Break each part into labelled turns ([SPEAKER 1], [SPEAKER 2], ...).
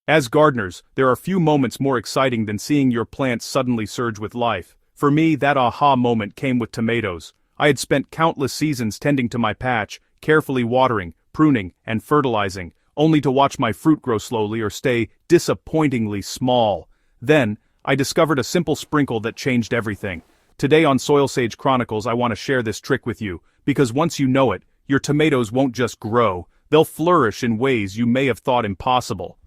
[SPEAKER 1] As gardeners, there are few moments more exciting than seeing your plants suddenly surge with life. For me, that aha moment came with tomatoes. I had spent countless seasons tending to my patch, carefully watering, pruning, and fertilizing, only to watch my fruit grow slowly or stay disappointingly small. Then, I discovered a simple sprinkle that changed everything. Today on Soil Sage Chronicles, I want to share this trick with you, because once you know it, your tomatoes won't just grow, they'll flourish in ways you may have thought impossible.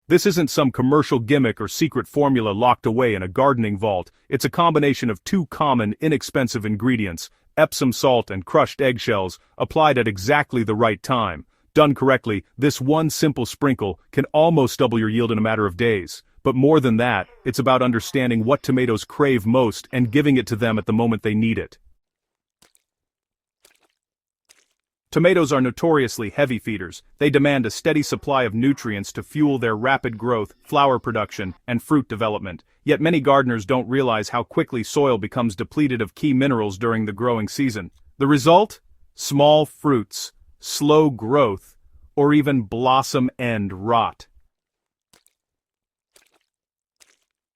[SPEAKER 1] This isn't some commercial gimmick or secret formula locked away in a gardening vault. It's a combination of two common, inexpensive ingredients, Epsom salt and crushed eggshells, applied at exactly the right time. Done correctly, this one simple sprinkle can almost double your yield in a matter of days. But more than that, it's about understanding what tomatoes crave most and giving it to them at the moment they need it. Tomatoes are notoriously heavy feeders. They demand a steady supply of nutrients to fuel their rapid growth, flower production, and fruit development. Yet many gardeners don't realize how quickly soil becomes depleted of key minerals during the growing season. The result? Small fruits, slow growth, or even blossom end rot.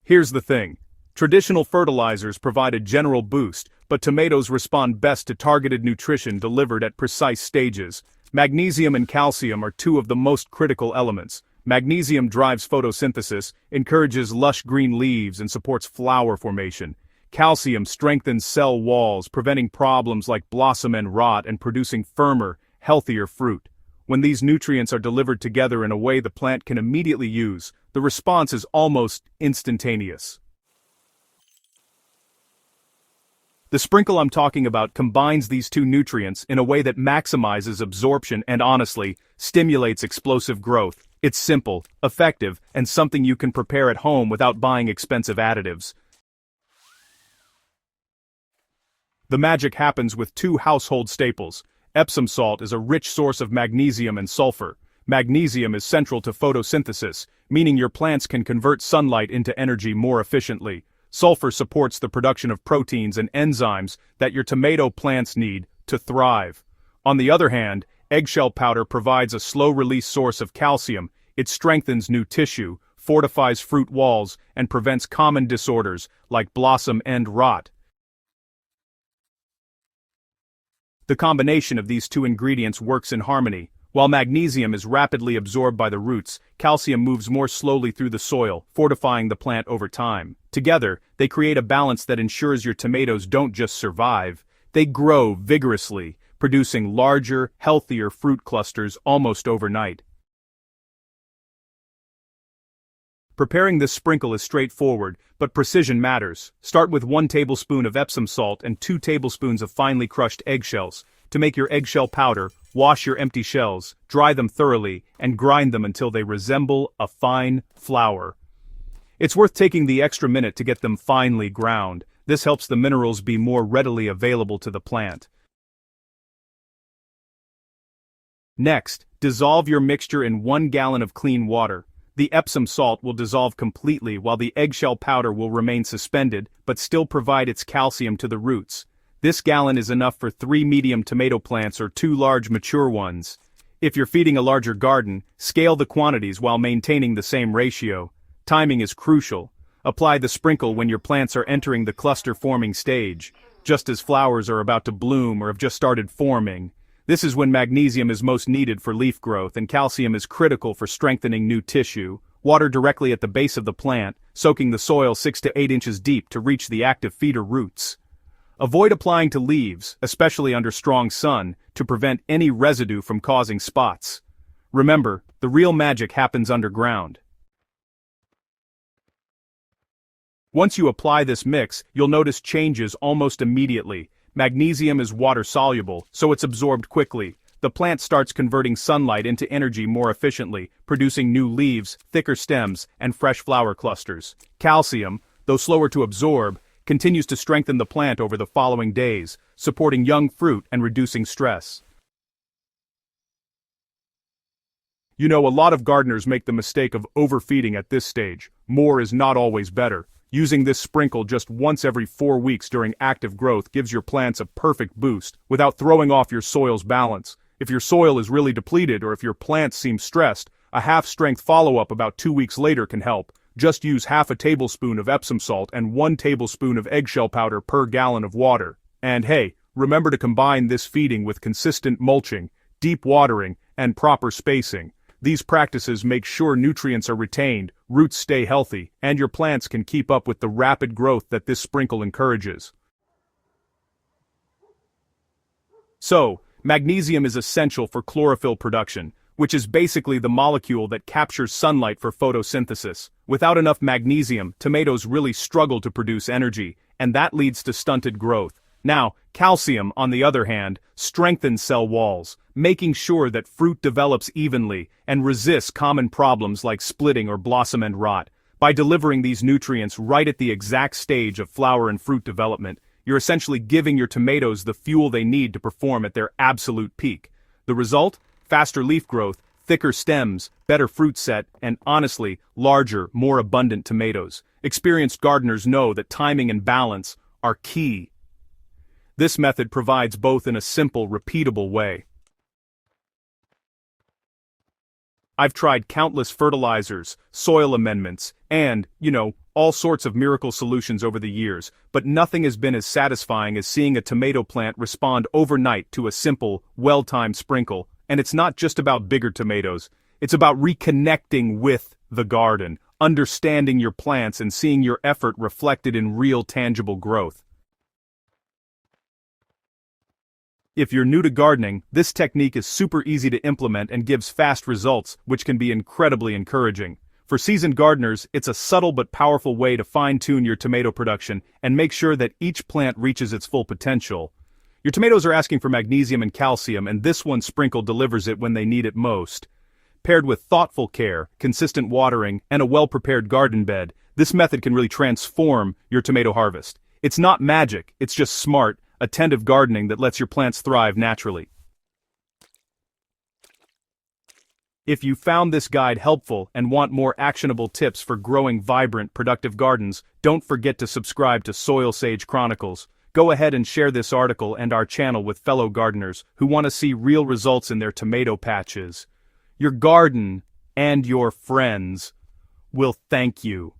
[SPEAKER 1] Here's the thing. Traditional fertilizers provide a general boost, but tomatoes respond best to targeted nutrition delivered at precise stages. Magnesium and calcium are two of the most critical elements. Magnesium drives photosynthesis, encourages lush green leaves, and supports flower formation. Calcium strengthens cell walls, preventing problems like blossom end rot and producing firmer, healthier fruit. When these nutrients are delivered together in a way the plant can immediately use, the response is almost instantaneous. The sprinkle I'm talking about combines these two nutrients in a way that maximizes absorption and honestly, stimulates explosive growth. It's simple, effective, and something you can prepare at home without buying expensive additives. The magic happens with two household staples. Epsom salt is a rich source of magnesium and sulfur. Magnesium is central to photosynthesis, meaning your plants can convert sunlight into energy more efficiently. Sulfur supports the production of proteins and enzymes that your tomato plants need to thrive. On the other hand, eggshell powder provides a slow-release source of calcium. It strengthens new tissue, fortifies fruit walls, and prevents common disorders like blossom end rot. The combination of these two ingredients works in harmony. While magnesium is rapidly absorbed by the roots, calcium moves more slowly through the soil, fortifying the plant over time. Together, they create a balance that ensures your tomatoes don't just survive, they grow vigorously, producing larger, healthier fruit clusters almost overnight. Preparing this sprinkle is straightforward, but precision matters. Start with 1 tablespoon of Epsom salt and 2 tablespoons of finely crushed eggshells. To make your eggshell powder, wash your empty shells, dry them thoroughly, and grind them until they resemble a fine flour. It's worth taking the extra minute to get them finely ground. This helps the minerals be more readily available to the plant. Next, dissolve your mixture in 1 gallon of clean water. The Epsom salt will dissolve completely while the eggshell powder will remain suspended but still provide its calcium to the roots. This gallon is enough for 3 medium tomato plants or 2 large mature ones. If you're feeding a larger garden, scale the quantities while maintaining the same ratio. Timing is crucial. Apply the sprinkle when your plants are entering the cluster-forming stage, just as flowers are about to bloom or have just started forming. This is when magnesium is most needed for leaf growth and calcium is critical for strengthening new tissue. Water directly at the base of the plant, soaking the soil 6 to 8 inches deep to reach the active feeder roots. Avoid applying to leaves, especially under strong sun, to prevent any residue from causing spots. Remember, the real magic happens underground. Once you apply this mix, you'll notice changes almost immediately. Magnesium is water-soluble, so it's absorbed quickly. The plant starts converting sunlight into energy more efficiently, producing new leaves, thicker stems, and fresh flower clusters. Calcium, though slower to absorb, continues to strengthen the plant over the following days, supporting young fruit and reducing stress. You know, a lot of gardeners make the mistake of overfeeding at this stage. More is not always better. Using this sprinkle just once every 4 weeks during active growth gives your plants a perfect boost without throwing off your soil's balance. If your soil is really depleted or if your plants seem stressed, a half-strength follow-up about 2 weeks later can help. Just use half a tablespoon of Epsom salt and 1 tablespoon of eggshell powder per gallon of water. And hey, remember to combine this feeding with consistent mulching, deep watering, and proper spacing. These practices make sure nutrients are retained, roots stay healthy, and your plants can keep up with the rapid growth that this sprinkle encourages. So, magnesium is essential for chlorophyll production, which is basically the molecule that captures sunlight for photosynthesis. Without enough magnesium, tomatoes really struggle to produce energy, and that leads to stunted growth. Now, calcium, on the other hand, strengthens cell walls, making sure that fruit develops evenly and resists common problems like splitting or blossom end rot. By delivering these nutrients right at the exact stage of flower and fruit development, you're essentially giving your tomatoes the fuel they need to perform at their absolute peak. The result? Faster leaf growth, thicker stems, better fruit set, and honestly, larger, more abundant tomatoes. Experienced gardeners know that timing and balance are key. This method provides both in a simple, repeatable way. I've tried countless fertilizers, soil amendments, and, all sorts of miracle solutions over the years, but nothing has been as satisfying as seeing a tomato plant respond overnight to a simple, well-timed sprinkle. And it's not just about bigger tomatoes, it's about reconnecting with the garden, understanding your plants and seeing your effort reflected in real tangible growth. If you're new to gardening, this technique is super easy to implement and gives fast results, which can be incredibly encouraging. For seasoned gardeners, it's a subtle but powerful way to fine-tune your tomato production and make sure that each plant reaches its full potential. Your tomatoes are asking for magnesium and calcium, and this one sprinkle delivers it when they need it most. Paired with thoughtful care, consistent watering, and a well-prepared garden bed, this method can really transform your tomato harvest. It's not magic, it's just smart, attentive gardening that lets your plants thrive naturally. If you found this guide helpful and want more actionable tips for growing vibrant, productive gardens, don't forget to subscribe to Soil Sage Chronicles. Go ahead and share this article and our channel with fellow gardeners who want to see real results in their tomato patches. Your garden and your friends will thank you.